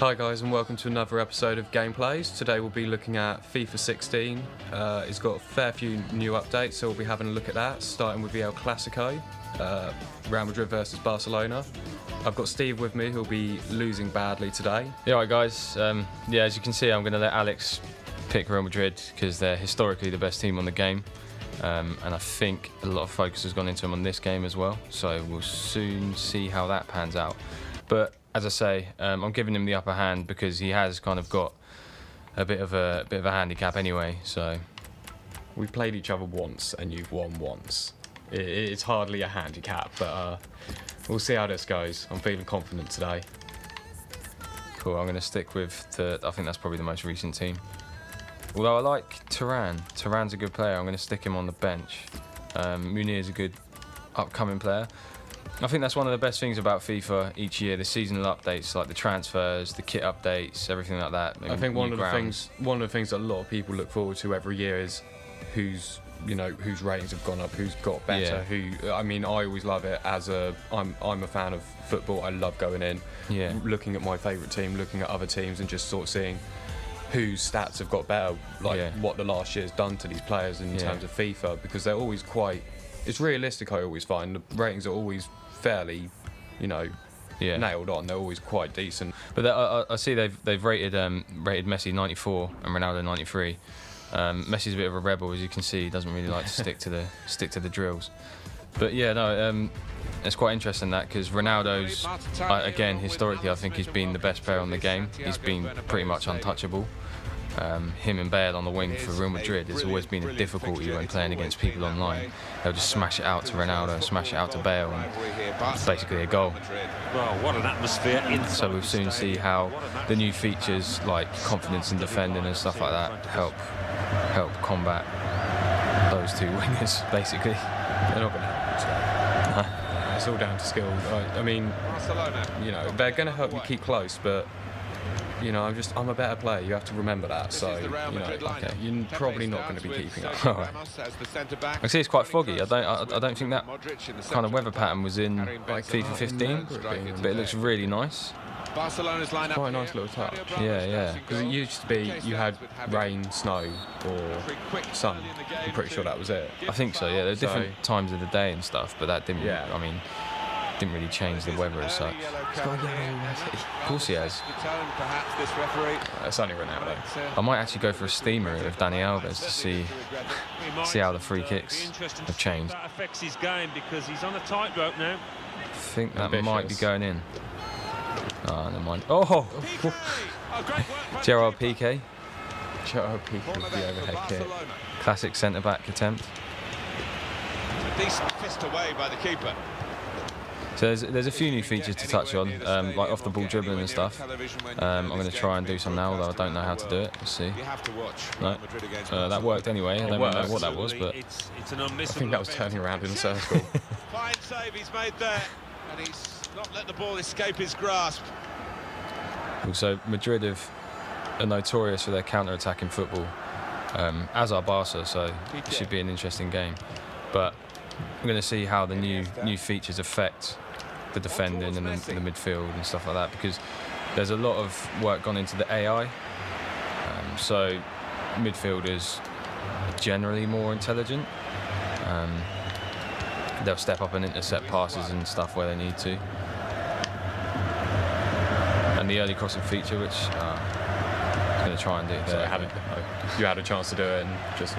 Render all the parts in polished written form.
Hi guys, and welcome to another episode of Gameplays. Today we'll be looking at FIFA 16. It's got a fair few new updates, so we'll be having a look at that, starting with the El Clasico, Real Madrid versus Barcelona. I've got Steve with me, who'll be losing badly today. Yeah, right guys, as you can see, I'm going to let Alex pick Real Madrid because they're historically the best team on the game. And I think a lot of focus has gone into them on this game as well, so we'll soon see how that pans out. But as I say, I'm giving him the upper hand because he has kind of got a bit of a handicap anyway. So We've played each other once, and you've won once. It's hardly a handicap, but we'll see how this goes. I'm feeling confident today. Cool. I'm going to stick with I think that's probably the most recent team. Although I like Turan. Turan's a good player. I'm going to stick him on the bench. Munir's a good upcoming player. I think that's one of the best things about FIFA each year, the seasonal updates, like the transfers, the kit updates, everything like that. I think one of the things that a lot of people look forward to every year is whose ratings have gone up, who's got better. Yeah. I always love it I'm a fan of football. I love going in, looking at my favourite team, looking at other teams, and just sort of seeing whose stats have got better, what the last year's done to these players in terms of FIFA, because they're always it's realistic. I always find the ratings are always fairly, nailed on. They're always quite decent. But I see they've rated Messi 94 and Ronaldo 93. Messi's a bit of a rebel, as you can see. He doesn't really like to stick to the drills. But it's quite interesting that, because Ronaldo's again historically I think he's been the best player on the game. He's been pretty much untouchable. Him and Bale on the wing for Real Madrid, it's always been a difficulty when playing against people online. They'll just smash it out to Ronaldo, smash it out to Bale, and it's basically a goal. Well, what an atmosphere inside. So we'll soon see how the new features like confidence in defending and stuff like that help combat those two wingers, basically. They're not going to help you today. It's all down to skill. They're going to help you keep close, but I'm a better player. You have to remember that. So, you're probably not going to be keeping up. Right. I see it's quite foggy. I don't think that kind of weather pattern was in FIFA 15, but it looks really nice. Barcelona's lineup. Quite a nice little touch. Yeah. Because it used to be you had rain, snow, or sun. I'm pretty sure that was it. I think so. Yeah, there are different times of the day and stuff, but that didn't. Yeah. Didn't really change the weather as such. He's got a yellow already. Of course he has. It's only Ronaldo. I might actually go for a steamer with Dani Alves to see how the free kicks have changed. That affects his game because he's on a tightrope now. I think that might be going in. Oh, never mind. Oh! Gerard Piqué. Gerard Piqué with the overhead kick. Classic centre-back attempt. A decent fist away by the keeper. So there's a few new features to touch on, like off-the-ball dribbling and stuff. I'm going to try and do some now, although I don't know how to do it. Let's see. No, that worked anyway. I don't know what that was, but I think that was turning around in a circle. Fine save he's made there, and he's not let the ball escape his grasp. Also, Madrid are notorious for their counter-attacking football, as are Barca, so it should be an interesting game. But I'm going to see how the new features affect the defending and the midfield and stuff like that, because there's a lot of work gone into the AI. So midfielders are generally more intelligent. They'll step up and intercept passes and stuff where they need to. And the early crossing feature, which I'm going to try and do. So you had a chance to do it, and just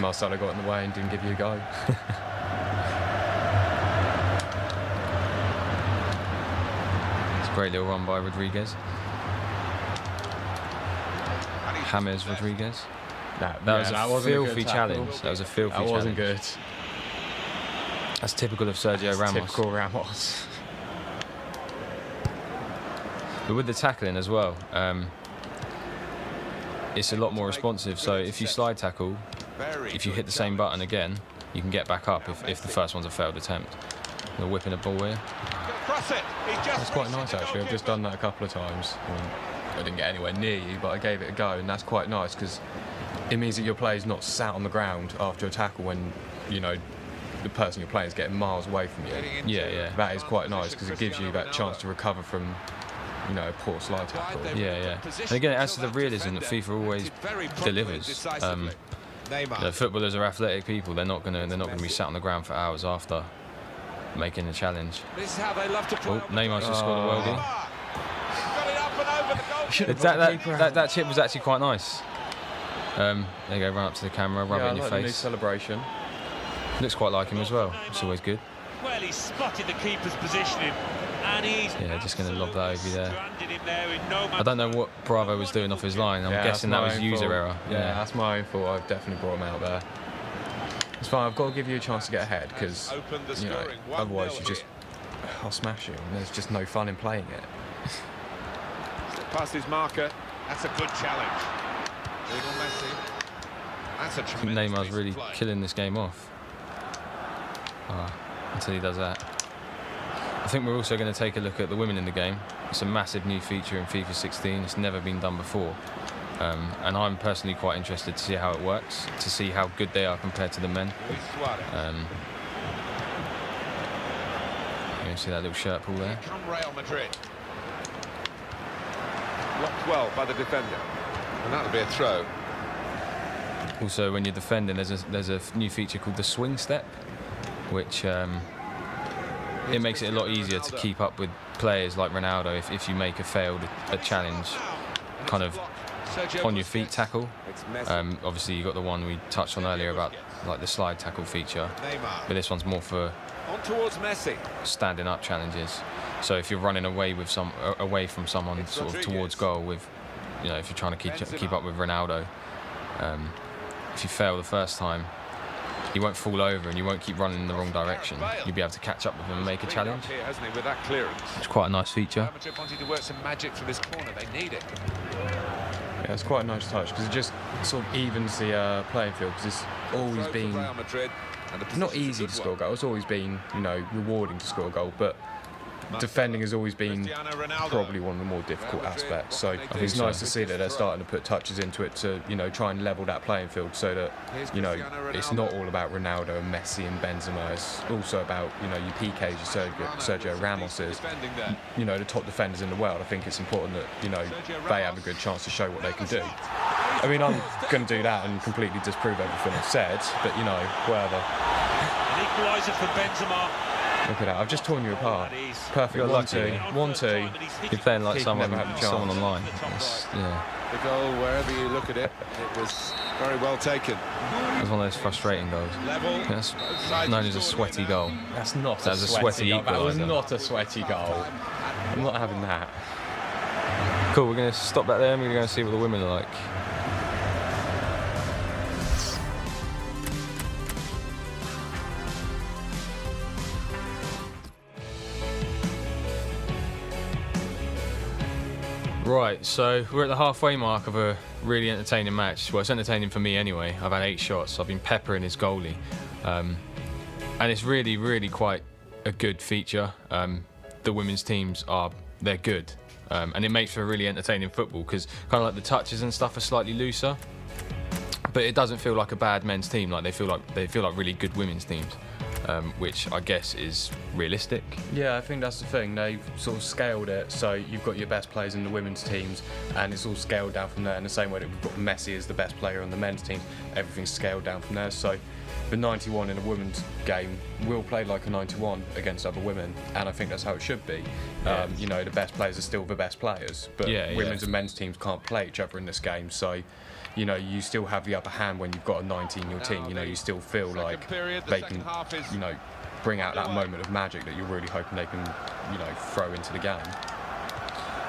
Marcelo got in the way and didn't give you a go. Great little run by Rodriguez. James Rodriguez. That was a filthy challenge. That was a filthy challenge. That wasn't good. That's typical of Sergio Ramos. Typical Ramos. But with the tackling as well, it's a lot more responsive. So if you slide tackle, if you hit the same button again, you can get back up if the first one's a failed attempt. They're whipping a ball here. That's quite nice, actually. I've just done that a couple of times. I didn't get anywhere near you, but I gave it a go, and that's quite nice because it means that your player's not sat on the ground after a tackle when, the person you're playing is getting miles away from you. Yeah. That is quite nice because it gives you that chance to recover from, you know, a poor slide tackle. Yeah. And again, it adds to the realism that FIFA always delivers. The footballers are athletic people. They're not gonna be sat on the ground for hours after making the challenge. This is how they love to play. Neymar's just scored a worldie. Got it up and over the goal. That chip was actually quite nice. There you go, run up to the camera, rub it in your The new face. celebration. Looks quite like him as well. It's always good. Well, he's spotted the keeper's positioning, and he's just going to lob that over there. stranded him there in no I don't know what Bravo was doing off his line. I'm guessing that was user error. Yeah, that's my own fault. I've definitely brought him out there. It's fine. I've got to give you a chance to get ahead because, you know, otherwise I'll smash you. And there's just no fun in playing it. Past his marker. That's a good challenge. Lionel Messi. That's a I think tremendous Neymar's piece really of play. killing this game off. Until he does that. I think we're also going to take a look at the women in the game. It's a massive new feature in FIFA 16. It's never been done before. And I'm personally quite interested to see how it works, to see how good they are compared to the men. Luis Suarez. You can see that little shirt pull there. Come Real Madrid. Blocked well by the defender. And that'll be a throw. Also, when you're defending, there's a new feature called the swing step, which it makes it a lot easier to keep up with players like Ronaldo if you make a challenge kind of on your feet tackle. Obviously you've got the one we touched on earlier about like the slide tackle feature, but this one's more for On towards Messi. standing up challenges. So if you're running away from someone sort of towards goal with, you know, if you're trying to keep up with Ronaldo, if you fail the first time, he won't fall over and you won't keep running in the wrong direction. You'll be able to catch up with him and make a challenge. Here, hasn't he, with that clearance. It's quite a nice feature. Real Madrid wanted to work some magic from this corner. They need it. Yeah, it's quite a nice touch because it just sort of evens the playing field because it's always been Real Madrid, and the not position's a easy good to score a one. goal. It's always been, you know, rewarding to score a goal, but defending has always been Cristiano Ronaldo. probably one of the more difficult Real Madrid, aspects. what So can they it's do? nice to see that they're starting to put touches into it to, you know, try and level that playing field so that, you know, it's not all about Ronaldo and Messi and Benzema. It's also about, you know, your PKs, your Sergio Ramoses, Defending there. you know, the top defenders in the world. I think it's important that, you know, they have a good chance to show what they can do. I mean, I'm going to do that and completely disprove everything I've said, but, you know, whatever. An equaliser for Benzema. Look at that, I've just torn you apart. Perfect, You're 1-2, lucky. 1-2. You're playing like Keeper someone never had a chance. online. Yeah, The goal, wherever you look at it, it was very well taken. it was one of those frustrating goals. Level. That's Both sides known as a scored sweaty now. goal. That's not That was a sweaty That was equaliser. not a sweaty goal. I'm not having that. Cool, we're going to stop that there and we're going to see what the women are like. Right, so we're at the halfway mark of a really entertaining match. Well, it's entertaining for me anyway. I've had 8 shots. I've been peppering his goalie. And it's really, really quite a good feature. The women's teams they're good. And it makes for really entertaining football because kind of like the touches and stuff are slightly looser. But it doesn't feel like a bad men's team. Like they feel like really good women's teams. Which I guess is realistic. Yeah, I think that's the thing. They've sort of scaled it, so you've got your best players in the women's teams, and it's all scaled down from there. In the same way that we've got Messi as the best player on the men's team, everything's scaled down from there. So the 91 in a women's game will play like a 91 against other women, and I think that's how it should be. Yeah. You know, the best players are still the best players, but women's and men's teams can't play each other in this game. So, you know, you still have the upper hand when you've got a 90 in your team. You know, you still feel like they can, you know, bring out that moment of magic that you're really hoping they can, you know, throw into the game.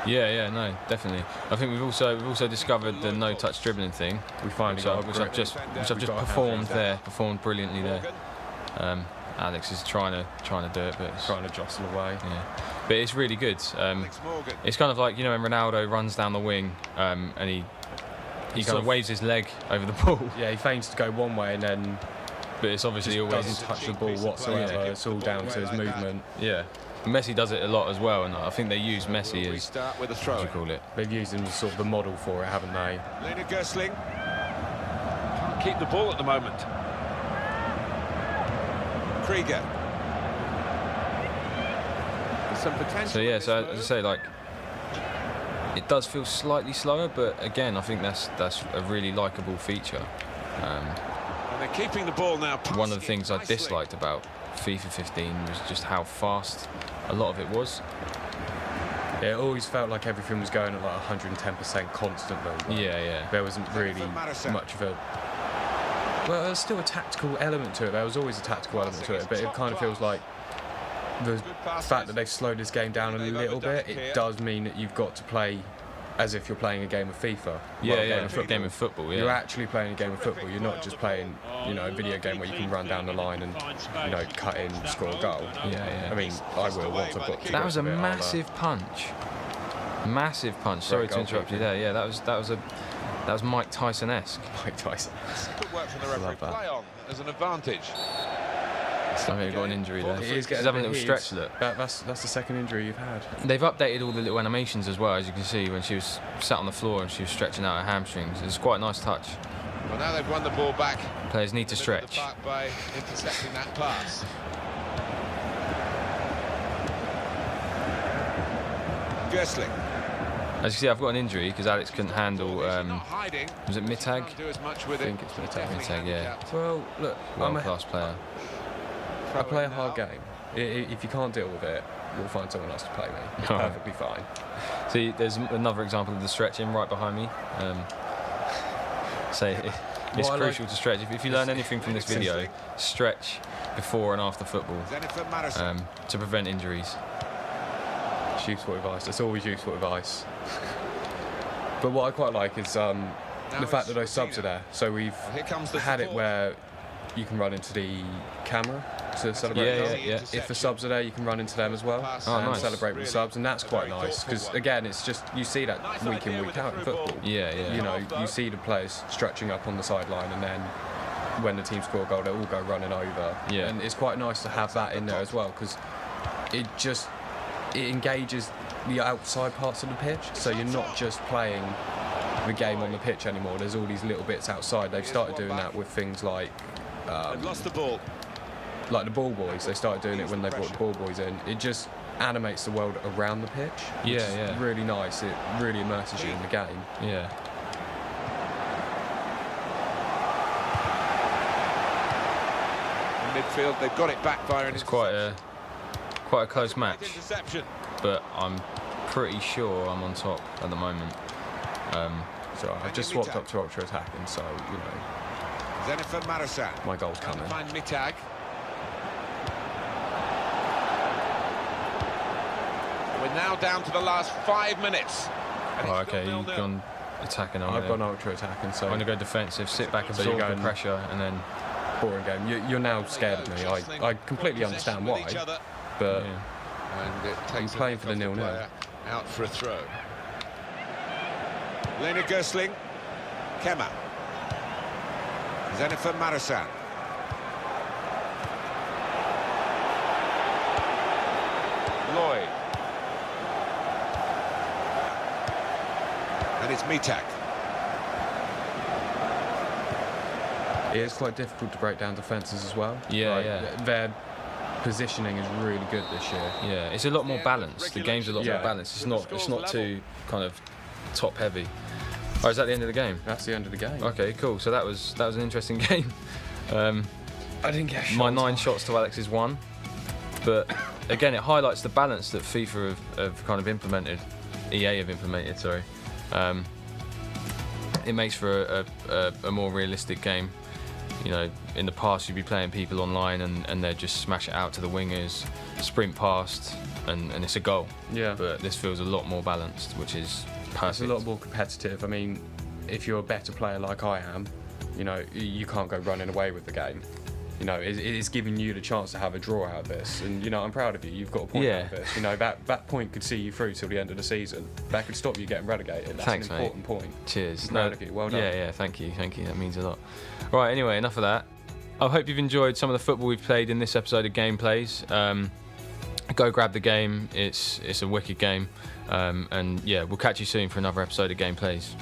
Yeah, no, definitely. I think we've also discovered the no-touch dribbling thing. We finally which I've just performed brilliantly there. Alex is trying to do it, but it's trying to jostle away. Yeah, but it's really good. It's kind of like, you know, when Ronaldo runs down the wing and he kind of waves his leg over the ball. Yeah, he feigns to go one way and then, but it's obviously always doesn't touch the ball whatsoever. Yeah. It's all down to his movement. Yeah. Messi does it a lot as well, and I think they use Messi as, With a what throw. do you call it? They've used him as sort of the model for it, haven't they? Lena Gersling can't keep the ball at the moment. Krieger. There's some potential. So yeah, so as I say, like, it does feel slightly slower, but again, I think that's a really likeable feature. And they're keeping the ball now. One of the things I disliked about FIFA 15 was just how fast a lot of it was. It always felt like everything was going at like 110% constantly. Like, Yeah. there wasn't really much of a... Well, there's still a tactical element to it. There was always a tactical element to it, but it kind of feels like the fact that they've slowed this game down a little bit, it does mean that you've got to play as if you're playing a game of FIFA. A game of football, yeah. You're actually playing a game of football. You're not just playing, a video game where you can run down the line and, cut in, score a goal. Yeah. I mean, I will once I've got to. That was a massive punch. Massive punch. Sorry to interrupt you there. Yeah, that was Mike Tyson-esque. Mike Tyson. Good work from the referee. Play on as an advantage. I think he got an injury there. He's having a little stretch look. That's the second injury you've had. They've updated all the little animations as well, as you can see when she was sat on the floor and she was stretching out her hamstrings. It's quite a nice touch. Well, now they've won the ball back. Players need to stretch. By intercepting that pass. Gößling. As you see, I've got an injury because Alex couldn't handle. Was it Mittag? I think it's Mittag, yeah. Well, look, World-class player. I play a hard game. If you can't deal with it, we'll find someone else to play me. It's perfectly fine. See, there's another example of the stretching right behind me. It's crucial to stretch. If you learn anything from this video, stretch before and after football to prevent injuries. It's useful advice. It's always useful advice. But what I quite like is the fact that those subs are there. So we've had it where you can run into the camera to celebrate. Yeah. If the subs are there, you can run into them as well and celebrate with the subs, and that's quite nice because again, it's just you see that week in, week out in football. Yeah. You see the players stretching up on the sideline, and then when the team score a goal, they all go running over. Yeah. And it's quite nice to have that in there as well because it engages the outside parts of the pitch, so you're not just playing the game on the pitch anymore. There's all these little bits outside. They've started doing that with things like lost the ball. Like the ball boys. They started doing it when they brought the ball boys in. It just animates the world around the pitch, which is really nice. It really immerses you in the game. Yeah. In midfield, they've got it back via. It's quite a close match, but I'm pretty sure I'm on top at the moment. So I've just swapped up to ultra attacking, so my goal's coming. Find Mittag. We're now down to the last 5 minutes. Oh, okay, you've gone attacking on I've gone ultra attacking, so I'm going to go defensive, sit back, absorb the pressure, and then boring game. You're now scared of me. I completely understand why, but I'm playing for the 0-0. Out for a throw. Lena Gößling, Kemmer, Zenefin Marasan. Lloyd. And it's Mittag. It is quite difficult to break down defences as well. Yeah. Their positioning is really good this year. Yeah, it's a lot more balanced. The game's a lot more balanced. It's not too kind of top heavy. Oh, is that the end of the game? That's the end of the game. Okay, cool. So that was an interesting game. I didn't get my 9 shots to Alex's 1. But again, it highlights the balance that FIFA have kind of implemented. EA have implemented, sorry. It makes for a more realistic game. You know, in the past you'd be playing people online and they'd just smash it out to the wingers, sprint past, and it's a goal. Yeah. But this feels a lot more balanced, which is perfect. It's a lot more competitive. I mean, if you're a better player like I am, you can't go running away with the game. It's giving you the chance to have a draw out of this, and I'm proud of you. You've got a point out of this. That point could see you through till the end of the season. That could stop you getting relegated. That's Thanks, an important point. Cheers. I'm proud of you. Well done. Yeah, thank you. That means a lot. Right, anyway, enough of that. I hope you've enjoyed some of the football we've played in this episode of Gameplays. Go grab the game. It's a wicked game. And yeah, we'll catch you soon for another episode of Gameplays.